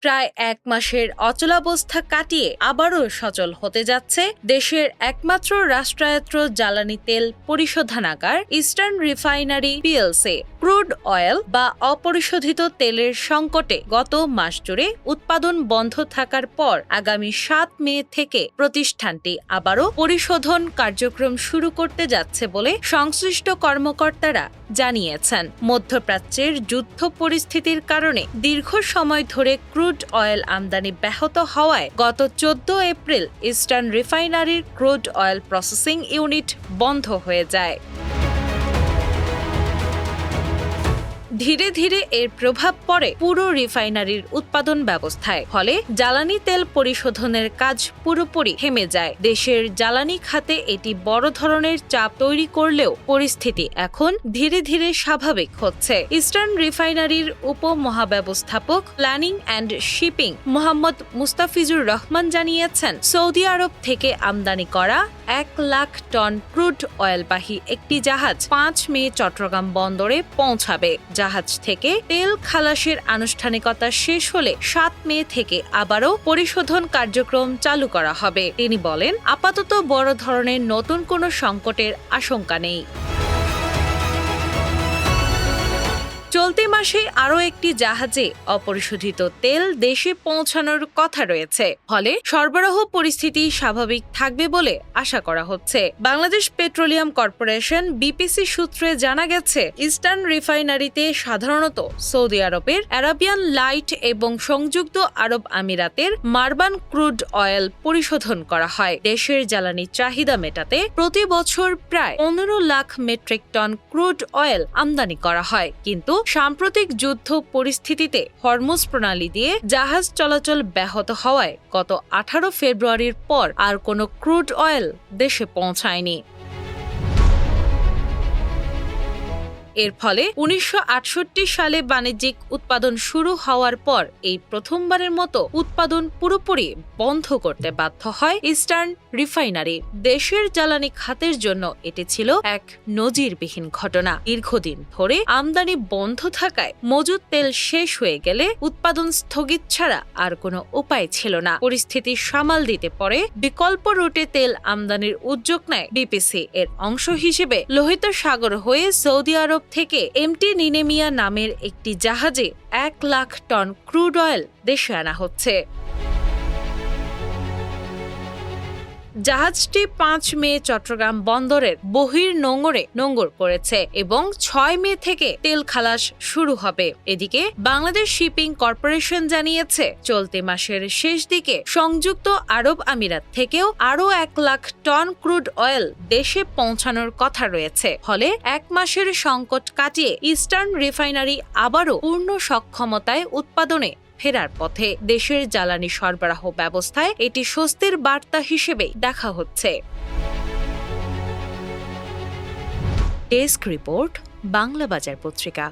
প্রায় এক মাসের অচলাবস্থা কাটিয়ে আবারও সচল হতে যাচ্ছে দেশের একমাত্র রাষ্ট্রায়ত্ত জ্বালানি তেল পরিশোধনাগার Eastern Refinery PLC. Crude oil বা অপরিশোধিত তেলের সংকটে গত মাস জুড়ে উৎপাদন বন্ধ থাকার পর আগামী 7 মে থেকে প্রতিষ্ঠানটি আবারও পরিশোধন কার্যক্রম শুরু করতে যাচ্ছে বলে সংশ্লিষ্ট কর্মকর্তারা জানিয়েছেন। মধ্যপ্রাচ্যের যুদ্ধ পরিস্থিতির কারণে দীর্ঘ সময় ধরে ক্রুড অয়েল আমদানি ব্যাহত হওয়ায় গত 14 এপ্রিল ইস্টার্ন রিফাইনারির ক্রুড অয়েল প্রসেসিং ইউনিট বন্ধ হয়ে যায়। ধীরে ধীরে এর প্রভাব পড়ে পুরো রিফাইনারির উৎপাদন ব্যবস্থায়, ফলে জ্বালানি তেল পরিশোধনের কাজ পুরোপুরি থেমে যায়। দেশের জ্বালানি খাতে এটি বড় ধরনের চাপ তৈরি করলেও পরিস্থিতি এখন ধীরে ধীরে স্বাভাবিক হচ্ছে। ইস্টার্ন রিফাইনারির উপমহাব্যবস্থাপক planning and shipping Mohammad Mustafizur Rahman জানিয়েছেন, সৌদি আরব থেকে আমদানি করা 1 লাখ টন ক্রুড অয়েলবাহী একটি জাহাজ 5 মে চট্টগ্রাম বন্দরে পৌঁছাবে। জাহাজ থেকে তেল খালাসের আনুষ্ঠানিকতা শেষ হলে 7 মে থেকে আবারও পরিশোধন কার্যক্রম চালু করা হবে। তিনি বলেন, আপাতত বড় ধরনের নতুন কোনো সংকটের আশঙ্কা নেই। চলতি মাসে আরও একটি জাহাজে অপরিশোধিত তেল দেশে পৌঁছানোর কথা রয়েছে, ফলে সরবরাহ পরিস্থিতি স্বাভাবিক থাকবে বলে আশা করা হচ্ছে। বাংলাদেশ পেট্রোলিয়াম কর্পোরেশন বিপিসি সূত্রে জানা গেছে, ইস্টার্ন রিফাইনারিতে সাধারণত সৌদি আরবের আরাবিয়ান লাইট এবং সংযুক্ত আরব আমিরাতের মারবান ক্রুড অয়েল পরিশোধন করা হয়। দেশের জ্বালানি চাহিদা মেটাতে প্রতি বছর প্রায় 15 lakh metric ton crude oil আমদানি করা হয়, কিন্তু সাম্প্রতিক যুদ্ধ পরিস্থিতিতে হরমুজ প্রণালী দিয়ে জাহাজ চলাচল ব্যাহত হওয়ায় গত 18 ফেব্রুয়ারির পর আর কোনো ক্রুড অয়েল দেশে পৌঁছায়নি। এর ফলে 1968 সালে বাণিজ্যিক উৎপাদন শুরু হওয়ার পর এই প্রথমবারের মতো উৎপাদন পুরোপুরি বন্ধ করতে বাধ্য হয় ইস্টার্ন রিফাইনারি। দেশের জ্বালানি খাতের জন্য এটি ছিল এক নজিরবিহীন ঘটনা। দীর্ঘদিন ধরে আমদানি বন্ধ থাকায় মজুদ তেল শেষ হয়ে গেলে উৎপাদন স্থগিত ছাড়া আর কোনো উপায় ছিল না। পরিস্থিতি সামাল দিতে পরে বিকল্প রুটে তেল আমদানির উদ্যোগ নেয় বিপিসি। এর অংশ হিসেবে লোহিত সাগর হয়ে সৌদি আরব থেকে এমটি নিনেমিয়া নামের একটি জাহাজে 1 লাখ টন ক্রুড অয়েল দেশে আনা হচ্ছে। জাহাজটি 5 মে চট্টগ্রাম বন্দরের বহির নোঙর করেছে এবং 6 মে থেকে তেল খালাস শুরু হবে। এদিকে বাংলাদেশ শিপিং কর্পোরেশন জানিয়েছে, চলতি মাসের শেষ দিকে সংযুক্ত আরব আমিরাত থেকেও আরও 1 লাখ টন ক্রুড অয়েল দেশে পৌঁছানোর কথা রয়েছে। ফলে 1 মাসের সংকট কাটিয়ে ইস্টার্ন রিফাইনারি আবারও পূর্ণ সক্ষমতায় উৎপাদনে ফেরার পথে। দেশের জ্বালানি সরবরাহ ব্যবস্থায় এটি স্বস্তির বার্তা হিসেবে দেখা হচ্ছে। ডেস্ক রিপোর্ট, বাংলা বাজার পত্রিকা।